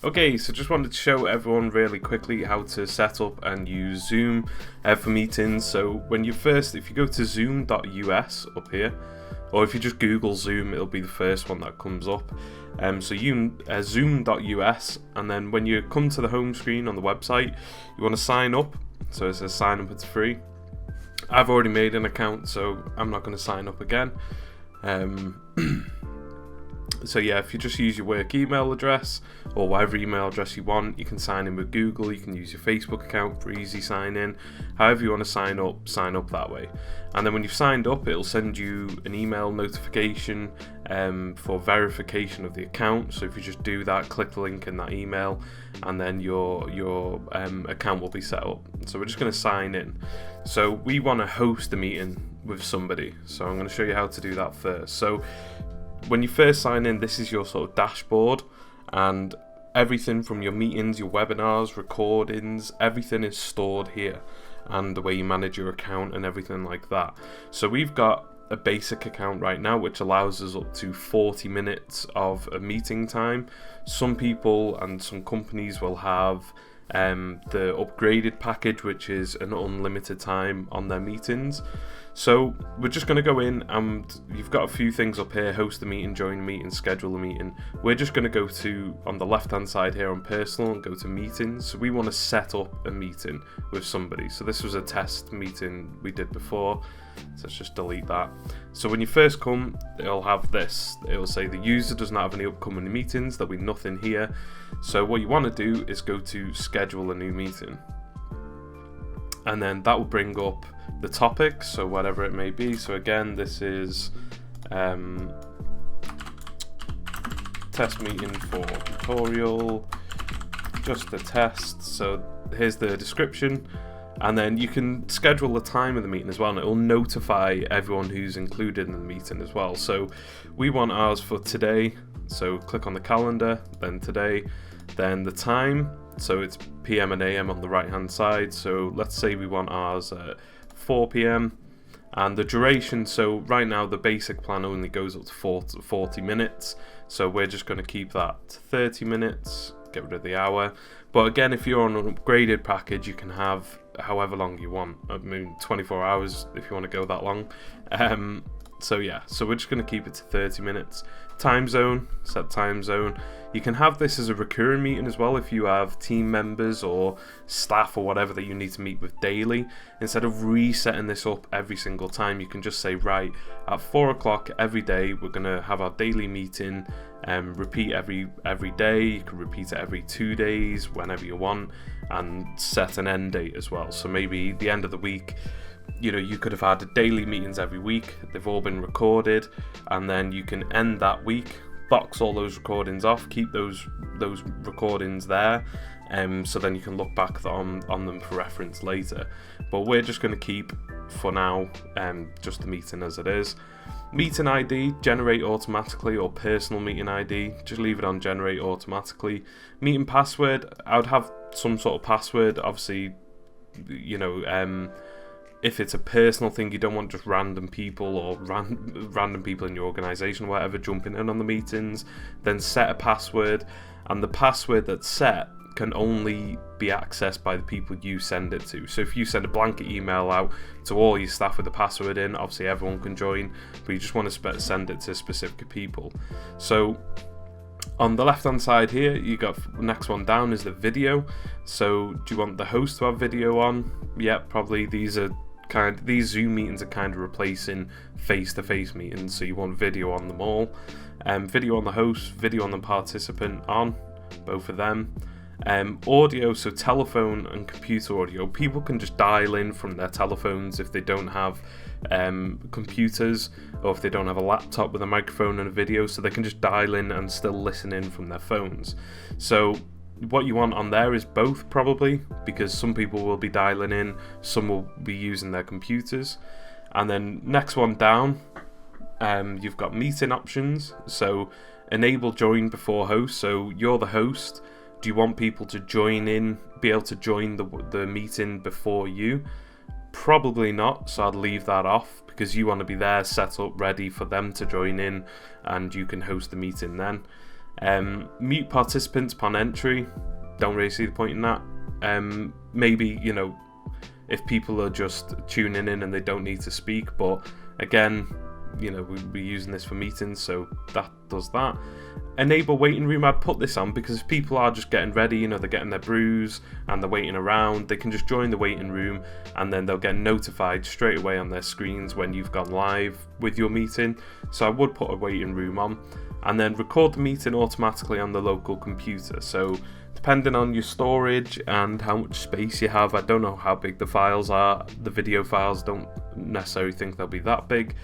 Okay, so just wanted to show everyone really quickly how to set up and use Zoom for meetings. So if you go to zoom.us up here, or if you just Google Zoom, it'll be the first one that comes up. Zoom.us, and then when you come to the home screen on the website, you want to sign up. So it says sign up, it's free. I've already made an account, so I'm not going to sign up again. So yeah, if you just use your work email address or whatever email address you want, you can sign in with Google. You can use your Facebook account for easy sign in. However you want to sign up that way. And then when you've signed up, it'll send you an email notification for verification of the account. So if you just do that, click the link in that email, and then your account will be set up. So we're just going to sign in. So we want to host a meeting with somebody. So I'm going to show you how to do that first. So when you first sign in, this is your sort of dashboard, and everything from your meetings, your webinars, recordings, everything is stored here, and the way you manage your account and everything like that. So we've got a basic account right now which allows us up to 40 minutes of a meeting time. Some people and some companies will have the upgraded package, which is an unlimited time on their meetings. So we're just going to go in, and you've got a few things up here: host the meeting, join the meeting, schedule the meeting. We're just going to go to, on the left hand side here on personal, and go to meetings. So we want to set up a meeting with somebody. So this was a test meeting we did before, so let's just delete that. So when you first come, it'll have this. It'll say the user does not have any upcoming meetings. There'll be nothing here. So what you want to do is go to schedule a new meeting, and then that will bring up the topic, so whatever it may be. So again, this is test meeting for tutorial, just a test. So here's the description, and then you can schedule the time of the meeting as well, and it will notify everyone who's included in the meeting as well. So we want ours for today, so click on the calendar, then today, then the time. So it's PM and AM on the right hand side. So let's say we want ours at 4 PM, and the duration, so right now the basic plan only goes up to 40 minutes, so we're just going to keep that to 30 minutes, get rid of the hour. But again, if you're on an upgraded package, you can have however long you want. I mean 24 hours if you want to go that long. So yeah, so we're just going to keep it to 30 minutes. Time zone, set time zone. You can have this as a recurring meeting as well if you have team members or staff or whatever that you need to meet with daily. Instead of resetting this up every single time, you can just say, right, at 4 o'clock every day we're going to have our daily meeting, repeat every day. You can repeat it every 2 days, whenever you want, and set an end date as well. So maybe the end of the week, you could have had daily meetings every week. They've all been recorded, and then you can end that week, box all those recordings off, keep those recordings there, so then you can look back on them for reference later. But we're just going to keep, for now, just the meeting as it is. Meeting ID, generate automatically, or personal meeting ID, just leave it on generate automatically. Meeting password, I would have some sort of password. Obviously, if it's a personal thing, you don't want just random people or random people in your organisation or whatever jumping in on the meetings, then set a password, and the password that's set can only be accessed by the people you send it to. So if you send a blanket email out to all your staff with the password in, obviously everyone can join, but you just want to send it to specific people. So on the left hand side here, you got next one down is the video. So do you want the host to have video on? Yeah, probably. These Zoom meetings are kind of replacing face-to-face meetings, so you want video on them all. Video on the host, video on the participant on, both of them. Audio, so telephone and computer audio. People can just dial in from their telephones if they don't have computers, or if they don't have a laptop with a microphone and a video, so they can just dial in and still listen in from their phones. So what you want on there is both, probably, because some people will be dialing in, some will be using their computers. And then next one down, you've got meeting options. So enable join before host. So you're the host. Do you want people to join in, be able to join the meeting before you? Probably not, so I'd leave that off, because you want to be there set up ready for them to join in, and you can host the meeting then. Mute participants upon entry. Don't really see the point in that. Maybe, you know, if people are just tuning in and they don't need to speak, but again, you know, we're using this for meetings, so that does that. Enable waiting room, I'd put this on because if people are just getting ready, you know, they're getting their brews and they're waiting around, they can just join the waiting room and then they'll get notified straight away on their screens when you've gone live with your meeting. So I would put a waiting room on, and then record the meeting automatically on the local computer. So depending on your storage and how much space you have, I don't know how big the files are. The video files, don't necessarily think they'll be that big.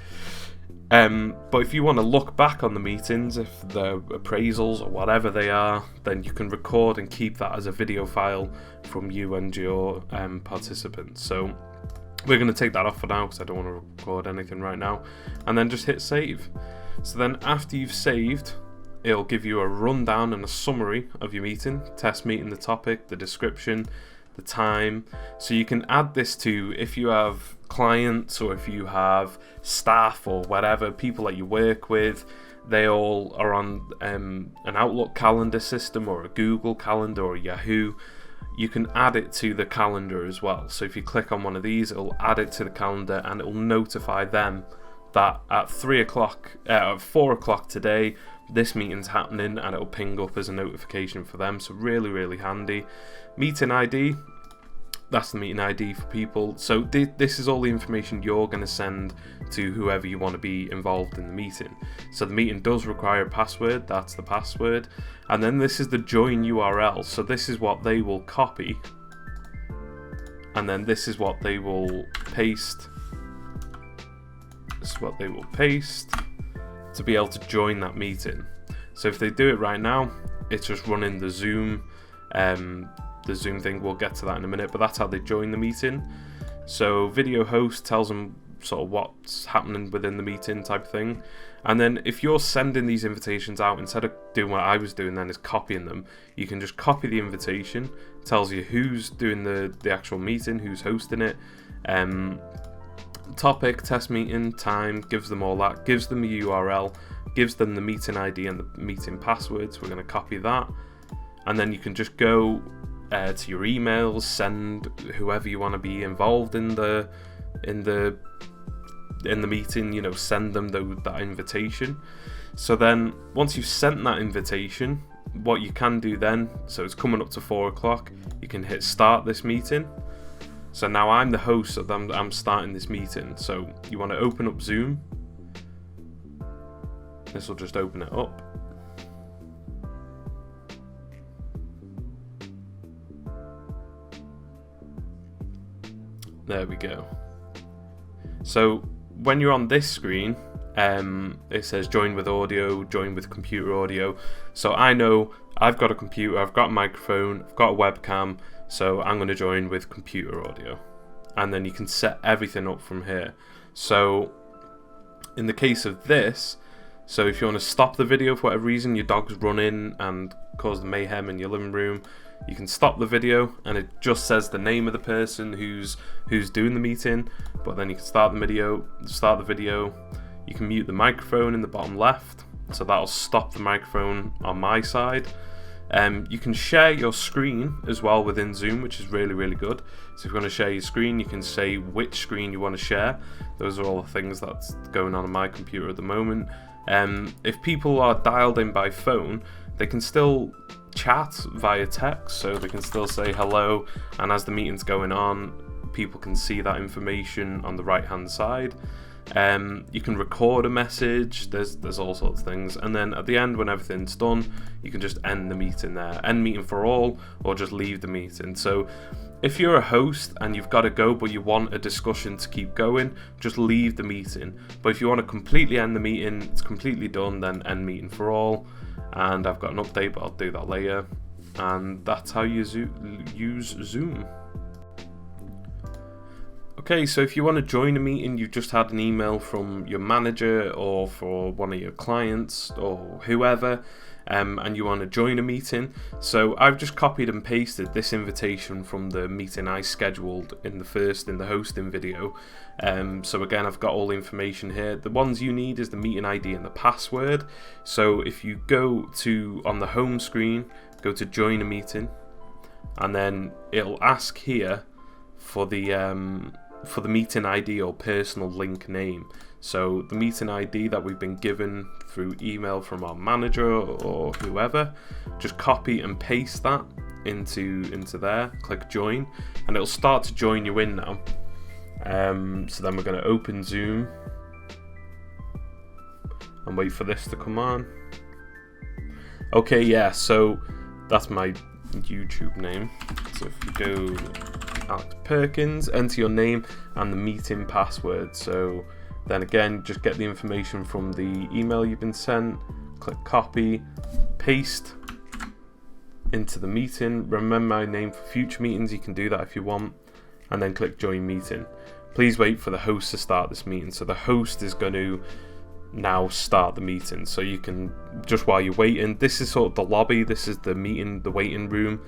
But if you want to look back on the meetings, if they're appraisals or whatever they are, then you can record and keep that as a video file from you and your participants. So we're going to take that off for now because I don't want to record anything right now, and then just hit save. So then after you've saved, it'll give you a rundown and a summary of your meeting, test meeting, the topic, the description, the time. So you can add this to if you have clients or if you have staff or whatever, people that you work with, they all are on an Outlook calendar system or a Google calendar or Yahoo. You can add it to the calendar as well. So if you click on one of these, it'll add it to the calendar and it'll notify them that at 4 o'clock today, this meeting's happening, and it'll ping up as a notification for them. So really, really handy. Meeting ID, that's the meeting ID for people. So this is all the information you're going to send to whoever you want to be involved in the meeting. So the meeting does require a password, that's the password. And then this is the join URL. So this is what they will copy. And then this is what they will paste. This is what they will paste to be able to join that meeting. So if they do it right now, it's just running the Zoom thing. We'll get to that in a minute, but that's how they join the meeting. So video host tells them sort of what's happening within the meeting type of thing. And then if you're sending these invitations out, instead of doing what I was doing then is copying them, you can just copy the invitation. It tells you who's doing the actual meeting, who's hosting it, topic, test meeting, time, gives them all that, gives them a URL, gives them the meeting ID and the meeting password. So we're going to copy that, and then you can just go to your emails, send whoever you want to be involved in the meeting, you know, send them that invitation. So then once you've sent that invitation, what you can do then, so it's coming up to 4 o'clock, you can hit start this meeting. So now I'm the host, so I'm starting this meeting. So you want to open up Zoom. This will just open it up. There we go. So when you're on this screen, it says join with audio, join with computer audio. So I know I've got a computer, I've got a microphone, I've got a webcam, so I'm going to join with computer audio. And then you can set everything up from here. So in the case of this, so if you want to stop the video for whatever reason, your dog's running and cause the mayhem in your living room, you can stop the video and it just says the name of the person who's doing the meeting. But then you can start the video. You can mute the microphone in the bottom left, so that'll stop the microphone on my side. You can share your screen as well within Zoom, which is really, really good. So if you want to share your screen, you can say which screen you want to share. Those are all the things that's going on my computer at the moment. If people are dialed in by phone, they can still chat via text, so they can still say hello, and as the meeting's going on, people can see that information on the right hand side. You can record a message, there's all sorts of things, and then at the end when everything's done, you can just end the meeting there, end meeting for all, or just leave the meeting. So if you're a host and you've got to go but you want a discussion to keep going, just leave the meeting. But if you want to completely end the meeting, it's completely done, then end meeting for all. And I've got an update, but I'll do that later. And that's how you use Zoom. Okay, so if you want to join a meeting, you've just had an email from your manager or for one of your clients or whoever, and you want to join a meeting. So I've just copied and pasted this invitation from the meeting I scheduled in the hosting video. So again, I've got all the information here. The ones you need is the meeting ID and the password. So if you go to, on the home screen, go to join a meeting, and then it'll ask here for the meeting ID or personal link name. So the meeting ID that we've been given through email from our manager or whoever, just copy and paste that into there, click join, and it'll start to join you in now. So then we're going to open Zoom and wait for this to come on. Okay, yeah, so that's my YouTube name. So if you go Alex Perkins, enter your name and the meeting password. So then again, just get the information from the email you've been sent, click copy, paste into the meeting. Remember my name for future meetings, you can do that if you want, and then click join meeting. Please wait for the host to start this meeting. So the host is going to now start the meeting, so you can, just while you're waiting, this is sort of the lobby, this is the meeting, the waiting room,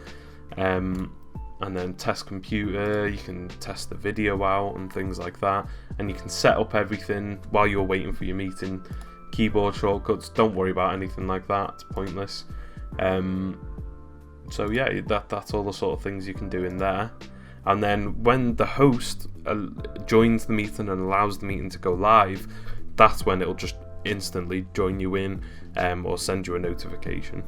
and then test computer, you can test the video out and things like that, and you can set up everything while you're waiting for your meeting. Keyboard shortcuts, don't worry about anything like that, it's pointless. So yeah, that's all the sort of things you can do in there. And then when the host joins the meeting and allows the meeting to go live, that's when it'll just instantly join you in, or send you a notification.